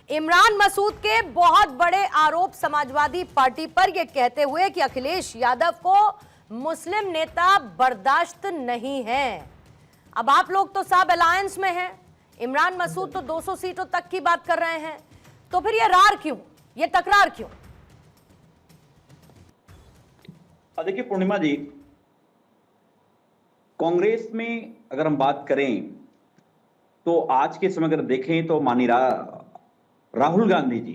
इमरान मसूद के बहुत बड़े आरोप समाजवादी पार्टी पर यह कहते हुए कि अखिलेश यादव को मुस्लिम नेता बर्दाश्त नहीं है। अब आप लोग तो सब अलायंस में हैं, इमरान मसूद तो 200 सीटों तक की बात कर रहे हैं, तो फिर ये रार क्यों, ये तकरार क्यों? देखिए पूर्णिमा जी, कांग्रेस में अगर हम बात करें तो आज के समय अगर देखें तो माननीय राहुल गांधी जी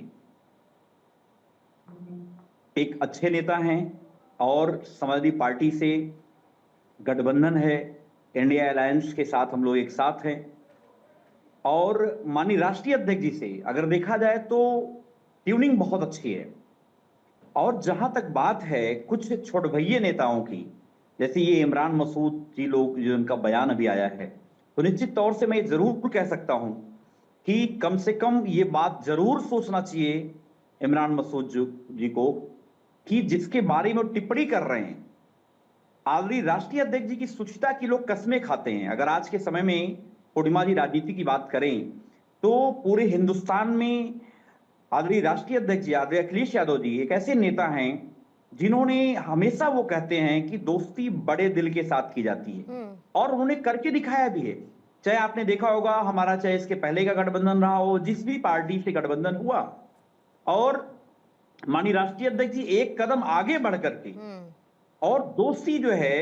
एक अच्छे नेता हैं और समाजवादी पार्टी से गठबंधन है, इंडिया अलायंस के साथ हम लोग एक साथ हैं। और माननीय राष्ट्रीय अध्यक्ष जी से अगर देखा जाए तो ट्यूनिंग बहुत अच्छी है। और जहां तक बात है कुछ छोट भैये नेताओं की, जैसे ये इमरान मसूद जी लोग जो उनका बयान अभी आया है, तो निश्चित तौर से मैं जरूर कह सकता हूं कि कम से कम ये बात जरूर सोचना चाहिए इमरान मसूद जी को कि जिसके बारे में वो टिप्पणी कर रहे हैं, ऑलरेडी राष्ट्रीय अध्यक्ष जी की शुचिता की लोग कस्में खाते हैं। अगर आज के समय में पूर्णिमा जी राजनीति की बात करें तो पूरे हिंदुस्तान में ऑलरेडी राष्ट्रीय अध्यक्ष जी अखिलेश यादव जी एक ऐसे नेता हैं जिन्होंने हमेशा वो कहते हैं कि दोस्ती बड़े दिल के साथ की जाती है, और उन्होंने करके दिखाया भी है। चाहे आपने देखा होगा हमारा, चाहे इसके पहले का गठबंधन रहा हो, जिस भी पार्टी से गठबंधन हुआ, और माननीय राष्ट्रीय अध्यक्ष जी एक कदम आगे बढ़ करके और दोस्ती जो है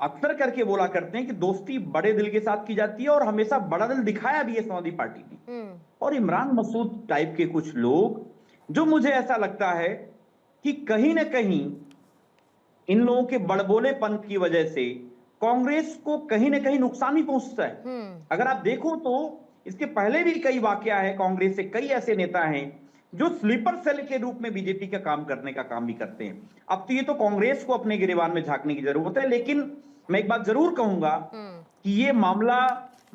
अक्सर करके बोला करते हैं कि दोस्ती बड़े दिल के साथ की जाती है, और हमेशा बड़ा दिल दिखाया भी है समाजवादी पार्टी ने। और इमरान मसूद टाइप के कुछ लोग, जो मुझे ऐसा लगता है कि कहीं ना कहीं इन लोगों के बड़बोलेपन की वजह से कांग्रेस को कहीं ना कहीं नुकसान भी पहुंचता है। अगर आप देखो तो इसके पहले भी कई वाकया है, कांग्रेस से कई ऐसे नेता हैं जो स्लीपर सेल के रूप में बीजेपी का काम करने का काम भी करते हैं। अब तो ये तो कांग्रेस को अपने गिरेबान में झांकने की जरूरत है, लेकिन मैं एक बात जरूर कहूंगा कि ये मामला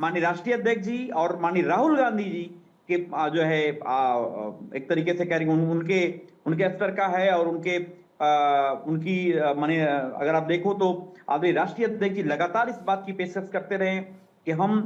माननीय राष्ट्रीय अध्यक्ष जी और माननीय राहुल गांधी जी के जो है एक तरीके से कह रही उनके स्तर का है, और उनकी माने अगर आप देखो तो आदरणीय राष्ट्रीय अध्यक्ष जी लगातार इस बात की पेशकश करते रहे कि हम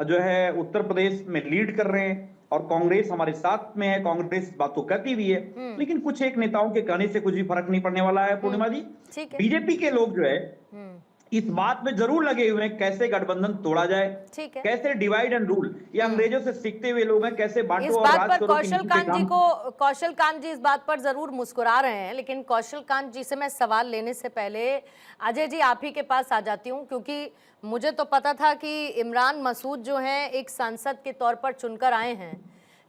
जो है उत्तर प्रदेश में लीड कर रहे हैं और कांग्रेस हमारे साथ में है। कांग्रेस इस बात को कहती भी है, लेकिन कुछ एक नेताओं के कहने से कुछ भी फर्क नहीं पड़ने वाला है पूर्णिमा जी। बीजेपी के लोग जो है इस बात में जरूर लगे हुए हैं कैसे गठबंधन तोड़ा जाए, कैसे डिवाइड एंड रूल, ये अंग्रेजों से सीखते हुए लोग हैं, कैसे बांटो और राज करो। कौशल कांत जी इस बात पर जरूर मुस्कुरा रहे हैं, लेकिन कौशल कांत जी से मैं सवाल लेने से पहले अजय जी आप ही के पास आ जाती हूँ, क्योंकि मुझे तो पता था कि इमरान मसूद जो हैं एक सांसद के तौर पर चुनकर आए हैं,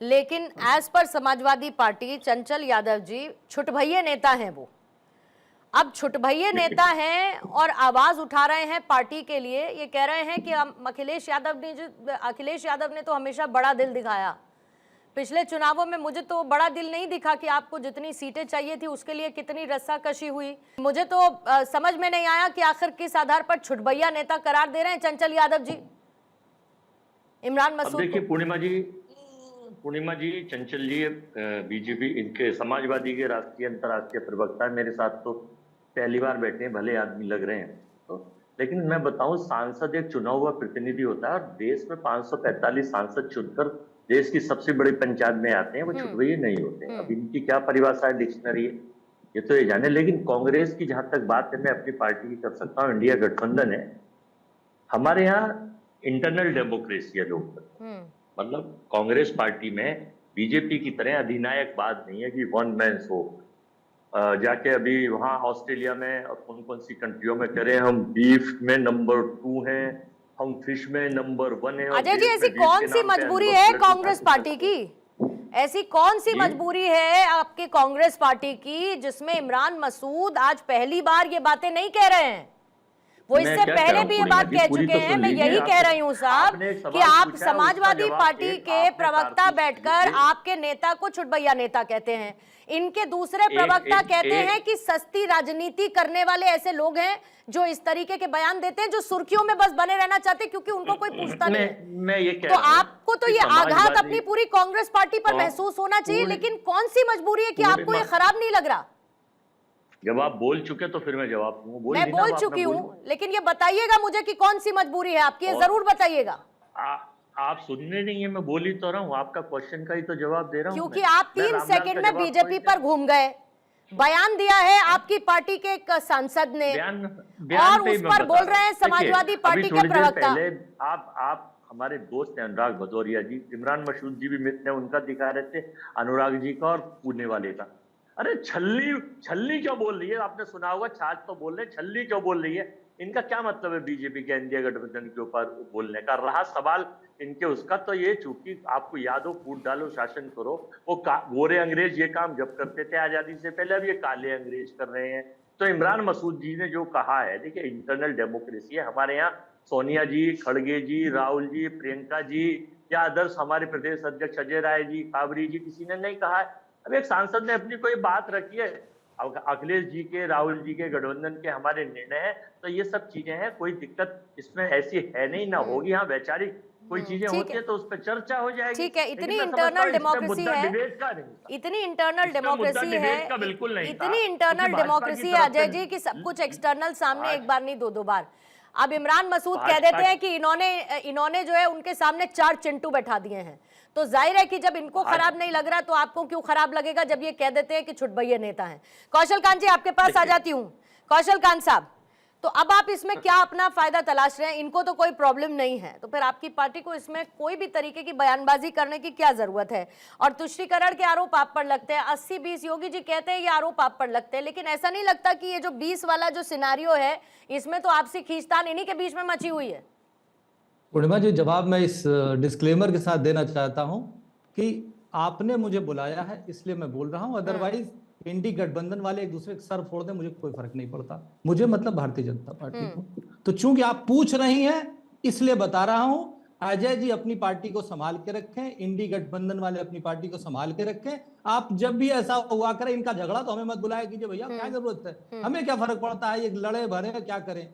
लेकिन एज पर समाजवादी पार्टी चंचल यादव जी छुटभैये नेता हैं। वो अब छुटभैये नेता हैं और आवाज उठा रहे हैं पार्टी के लिए। ये कह रहे हैं कि अखिलेश यादव ने तो हमेशा बड़ा दिल दिखाया। पिछले चुनावों में मुझे तो बड़ा दिल नहीं दिखा कि आपको जितनी सीटें चाहिए थी उसके लिए कितनी रस्साकशी हुई। मुझे तो समझ में नहीं आया कि आखिर किस आधार पर छुटभैया नेता करार दे रहे हैं चंचल यादव जी इमरान मसूद। देखिए पूर्णिमा जी चंचल जी बीजेपी इनके समाजवादी के राष्ट्रीय अंतर्राष्ट्रीय प्रवक्ता मेरे साथ तो पहली बार बैठे हैं, भले आदमी लग रहे हैं तो, लेकिन मैं बताऊं सांसद एक चुना हुआ प्रतिनिधि होता है, और देश में 545 सांसद चुनकर देश की सबसे बड़ी पंचायत में आते हैं, वो छुटभैये नहीं होते हैं। अब इनकी क्या परिभाषा है, डिक्शनरी है, ये तो ये जाने। लेकिन कांग्रेस की जहां तक बात है, मैं अपनी पार्टी की कर सकता हूँ, इंडिया गठबंधन है। हमारे यहाँ इंटरनल डेमोक्रेसी है, लोकतंत्र, मतलब कांग्रेस पार्टी में बीजेपी की तरह अधिनायक बात नहीं है कि वन मैन शो। जाके अभी वहां ऑस्ट्रेलिया में और कौन सी कंट्रियों में करें, हम बीफ में नंबर 2 हैं, हम फिश में नंबर 1 है। अजय जी ऐसी कौन सी मजबूरी है कांग्रेस पार्टी की, ऐसी कौन सी मजबूरी है आपके कांग्रेस पार्टी की जिसमें इमरान मसूद आज पहली बार ये बातें नहीं कह रहे हैं? वो इससे पहले भी ये बात कह चुके हैं। मैं यही कह रही हूँ साहब कि आप समाजवादी पार्टी के प्रवक्ता बैठकर आपके नेता को छुटभैया नेता कहते हैं, इनके दूसरे प्रवक्ता कहते हैं कि सस्ती राजनीति करने वाले ऐसे लोग हैं जो इस तरीके के बयान देते हैं, जो सुर्खियों में बस बने रहना चाहते क्योंकि उनको कोई पूछता नहीं है। तो आपको तो ये आघात अपनी पूरी कांग्रेस पार्टी पर महसूस होना चाहिए, लेकिन कौन सी मजबूरी है कि आपको ये खराब नहीं लग रहा? जब आप बोल चुके तो फिर मैं जवाब दूंगा। मैं बोल चुकी हूँ, लेकिन ये बताइएगा मुझे कि कौन सी मजबूरी है आपकी, ये जरूर बताइएगा। आप सुनने नहीं है, मैं बोल ही तो रहा हूँ, आपका क्वेश्चन का ही तो जवाब दे रहा हूँ। क्योंकि मैं आप 3 रामलाल सेकंड का में जवाब बीजेपी थोड़ी पर घूम गए। बयान दिया है आपकी पार्टी के एक सांसद ने बयान और पे ही उस मैं पर बता बोल रहा रहे हूँ। हैं समाजवादी देखिए, पार्टी अभी के थोड़ी देर प्रवक्ता। पहले आप हमारे दोस्त हैं अनुराग भदौरिया जी, इमरान मसूद जी भी मित्र हैं, उनका दिखा रहे थे, अनुराग जी का और पुणे वाले का। अरे छल्ली छल्ली क्यों बोल रही है? आपने सुना होगा, छाछ तो बोल रहे, छल्ली क्यों बोल रही है? इनका क्या मतलब है बीजेपी के एनडीए गठबंधन के ऊपर बोलने का? रहा सवाल इनके उसका, तो ये चूंकि आपको याद हो, फूट डालो शासन करो, वो गोरे अंग्रेज ये काम जब करते थे आजादी से पहले, अब ये काले अंग्रेज कर रहे हैं। तो इमरान मसूद जी ने जो कहा है, देखिए इंटरनल डेमोक्रेसी है हमारे यहाँ। सोनिया जी, खड़गे जी, राहुल जी, प्रियंका जी या अदर्स हमारे प्रदेश अध्यक्ष अजय राय जी, काबरी जी, किसी ने नहीं कहा है। अब एक सांसद ने अपनी कोई बात रखी है, अखिलेश जी के, राहुल जी के गठबंधन के हमारे निर्णय है, तो ये सब चीजें हैं, कोई दिक्कत इसमें ऐसी है नहीं, ना होगी। हाँ, वैचारिक कोई चीजें ठीक होती है, है तो उस पर चर्चा हो जाएगी। ठीक है। लेकिन इतनी मैं समझता इंटरनल हूँ इसमें डेमोक्रेसी मुद्दा है, डिबेट का नहीं था, इतनी इंटरनल इसमें मुद्दा डेमोक्रेसी है, डिबेट का बिल्कुल नहीं था, इतनी क्योंकि इंटरनल भाजपा की डेमोक्रेसी है तरफ अजय से जी कि सब कुछ एक्सटर्नल सामने एक भाजपा बार नहीं 2-2 बार। अब इमरान मसूद कह देते हैं कि इन्होंने जो है उनके सामने 4 चिंटू बैठा दिए हैं, तो जाहिर है कि जब इनको खराब नहीं लग रहा तो आपको क्यों खराब लगेगा जब ये कह देते हैं कि छुटभैये नेता हैं। कौशल कांत जी, आपके पास आ जाती हूँ। कौशल कांत साहब, तो अब आप इसमें क्या अपना फायदा तलाश रहे हैं? इनको तो कोई प्रॉब्लम नहीं है, तो फिर आपकी पार्टी को इसमें कोई भी तरीके की बयानबाजी करने की क्या जरूरत है? और तुष्टीकरण के आरोप आप पर लगते हैं, 80-20 योगी जी कहते हैं ये आरोप आप पर लगते हैं, लेकिन ऐसा नहीं लगता कि ये जो 20 वाला जो सिनारियो है इसमें तो आपसी खींचतान इन्हीं के बीच में मची हुई है? पूर्णिमा जी, जवाब मैं इस डिस्क्लेमर के साथ देना चाहता हूं कि आपने मुझे बुलाया है इसलिए मैं बोल रहा हूं, अदरवाइज इंडी गठबंधन वाले एक दूसरे के सर फोड़ दें, मुझे कोई फर्क नहीं पड़ता। मुझे मतलब भारतीय जनता पार्टी को। तो चूंकि आप पूछ रही हैं इसलिए बता रहा हूं, अजय जी अपनी पार्टी को संभाल के रखें, इंडी गठबंधन वाले अपनी पार्टी को संभाल के रखें। आप जब भी ऐसा हुआ करें, इनका झगड़ा तो हमें मत बुलाया कीजिए भैया, क्या जरूरत है? हमें क्या फर्क पड़ता है, ये लड़े भरे क्या करें?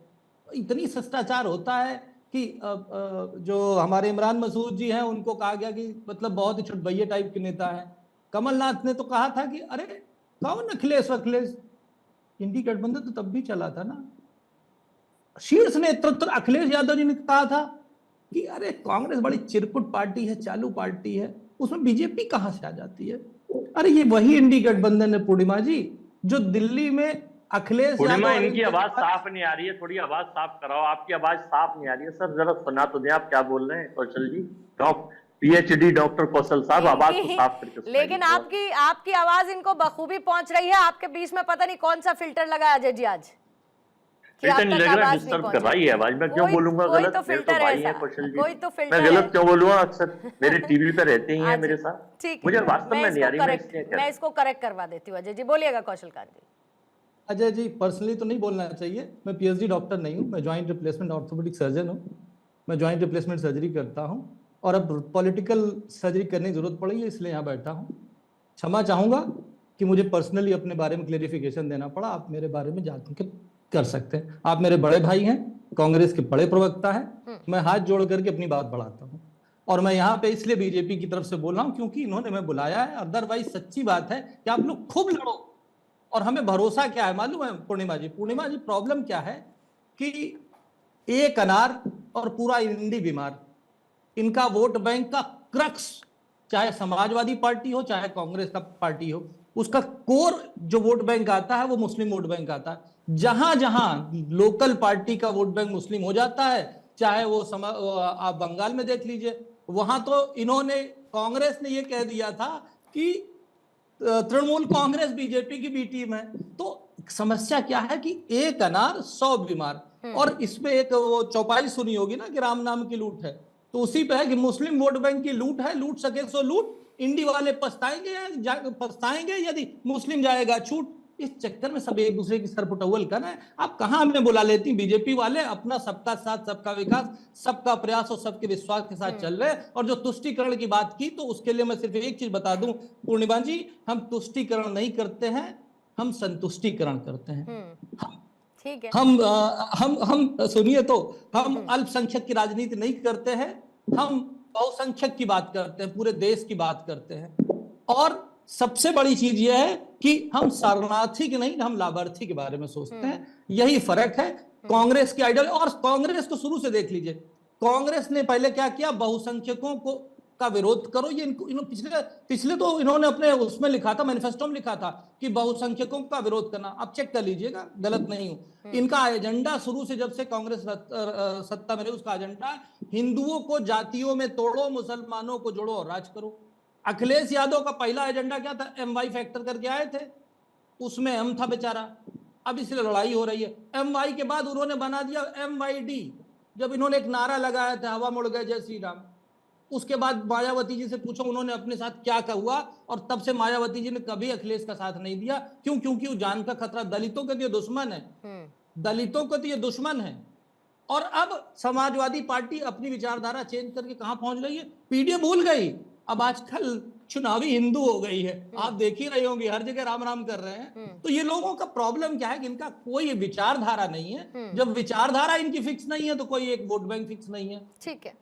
इतनी शिष्टाचार होता है कि जो हमारे इमरान मसूद जी हैं उनको कहा गया कि मतलब बहुत ही छुटभैये टाइप के नेता है। कमलनाथ ने तो कहा था कि अरे कौन अखिलेश इंडी गठबंधन तो तब भी चला था ना। शीर्ष नेतृत्व अखिलेश यादव जी ने कहा था कि अरे कांग्रेस बड़ी चिरकुट पार्टी है, चालू पार्टी है, उसमें बीजेपी कहां से आ जाती है? अरे ये वही इंडी गठबंधन है पूर्णिमा जी, जो दिल्ली में अखिलेश पूर्णिमा, यादव, इनकी आवाज साफ नहीं आ रही है, थोड़ी आवाज साफ कराओ, आपकी आवाज साफ नहीं आ रही है सर, जरा सुना तो दें आप क्या बोल रहे हैं। कौशल जी, पीएचडी डॉक्टर कौशल साहब, आवाज तो साफ करके सुनाइए। लेकिन आपकी आवाज इनको बखूबी पहुंच रही है। आपके बीच में पता नहीं कौन सा फिल्टर लगा है अजय जी आज, फिल्टर नहीं लग रहा, डिस्टर्ब कर रही है आवाज। मैं क्यों बोलूंगा गलत? कोई तो फिल्टर है, कोई तो फिल्टर है। मैं गलत क्यों बोलूंगा? अक्सर मेरे टीवी पे रहते ही हैं मेरे साथ। ठीक, मुझे वास्तव में नहीं आ रही, मैं इसको करेक्ट करवा देती हूँ। अजय जी बोलिएगा। कौशल कांत जी। अजय जी, पर्सनली तो नहीं बोलना चाहिए, मैं पीएचडी डॉक्टर नहीं हूँ, मैं जॉइंट रिप्लेसमेंट ऑर्थोपेडिक सर्जन हूँ। मैं जॉइंट रिप्लेसमेंट सर्जरी करता हूँ और अब पॉलिटिकल सर्जरी करने की जरूरत पड़ी है, इसलिए यहाँ बैठा हूँ। क्षमा चाहूँगा कि मुझे पर्सनली अपने बारे में क्लेरिफिकेशन देना पड़ा। आप मेरे बारे में जान के कर सकते हैं, आप मेरे बड़े भाई हैं, कांग्रेस के बड़े प्रवक्ता हैं, मैं हाथ जोड़ करके अपनी बात बढ़ाता हूँ। और मैं यहाँ पे इसलिए बीजेपी की तरफ से बोल रहा हूँ क्योंकि इन्होंने मैं बुलाया है। अदरवाइज सच्ची बात है कि आप लोग खूब लड़ो, और हमें भरोसा क्या है मालूम है पूर्णिमा जी? प्रॉब्लम क्या है कि एक अनार और पूरा इंडी बीमार। इनका वोट बैंक का क्रक्स, चाहे समाजवादी पार्टी हो चाहे कांग्रेस का पार्टी हो, उसका कोर जो वोट बैंक आता है वो मुस्लिम वोट बैंक आता है। जहां जहां लोकल पार्टी का वोट बैंक मुस्लिम हो जाता है, चाहे वो आप बंगाल में देख लीजिए, वहां तो इन्होंने, कांग्रेस ने ये कह दिया था कि तृणमूल कांग्रेस बीजेपी की बी टीम है। तो समस्या क्या है कि एक अनार 100 बीमार। और इसमें एक वो चौपाई सुनी होगी ना कि राम नाम की लूट है, तो उसी पे है कि मुस्लिम वोट बैंक की लूट है, लूट सके सो लूट, इंडी वाले पछताएंगे यदि मुस्लिम जाएगा छूट। इस चक्कर में सब एक दूसरे की सरपुटौल कर रहे हैं। आप कहां हमें बुला लेती बीजेपी वाले? अपना सबका साथ सबका विकास, सबका प्रयास और सबके विश्वास के साथ चल रहे हैं। और जो तुष्टीकरण की बात की, तो उसके लिए मैं सिर्फ एक चीज बता दूं पूर्णिमा जी, हम तुष्टीकरण नहीं करते हैं, हम संतुष्टीकरण करते हैं। ठीक है। हम सुनिए तो, हम अल्पसंख्यक की राजनीति नहीं करते हैं, हम बहुसंख्यक की बात करते हैं, पूरे देश की बात करते हैं। और सबसे बड़ी चीज यह है कि हम शरणार्थी के नहीं, हम लाभार्थी के बारे में सोचते हैं। यही फर्क है कांग्रेस की आइडियल। और कांग्रेस को शुरू से देख लीजिए, कांग्रेस ने पहले क्या किया, बहुसंख्यकों को का विरोध करो। ये इनको पिछले तो इन्होंने अपने उसमें लिखा था, मैनिफेस्टो में लिखा था कि बहुसंख्यकों का विरोध करना। आप चेक कर लीजिएगा, गलत नहीं हूं। इनका एजेंडा शुरू से, जब से कांग्रेस सत्ता में रही, उसका एजेंडा हिंदुओं को जातियों में तोड़ो, मुसलमानों को जोड़ो और राज करो। अखिलेश यादव का पहला एजेंडा क्या था? MY फैक्टर करके आए थे, उसमें हम था बेचारा, अब इसलिए लड़ाई हो रही है। MY के बाद उन्होंने बना दिया MYD, जब इन्होंने एक नारा लगाया था, हवा मुड़ गए जय श्री राम। उसके बाद मायावती जी से पूछो उन्होंने अपने साथ क्या हुआ, और तब से मायावती जी ने कभी अखिलेश का साथ नहीं दिया। क्यों? क्योंकि वो जान का खतरा, दलितों के तो ये दुश्मन है, दलितों को तो ये दुश्मन है। और अब समाजवादी पार्टी अपनी विचारधारा चेंज करके कहां पहुंच गई है? पीडीए भूल गई, अब आजकल चुनावी हिंदू हो गई है। आप देख ही रहे होंगे, हर जगह राम राम कर रहे हैं। तो ये लोगों का प्रॉब्लम क्या है कि इनका कोई विचारधारा नहीं है। जब विचारधारा इनकी फिक्स नहीं है तो कोई एक वोट बैंक फिक्स नहीं है। ठीक है।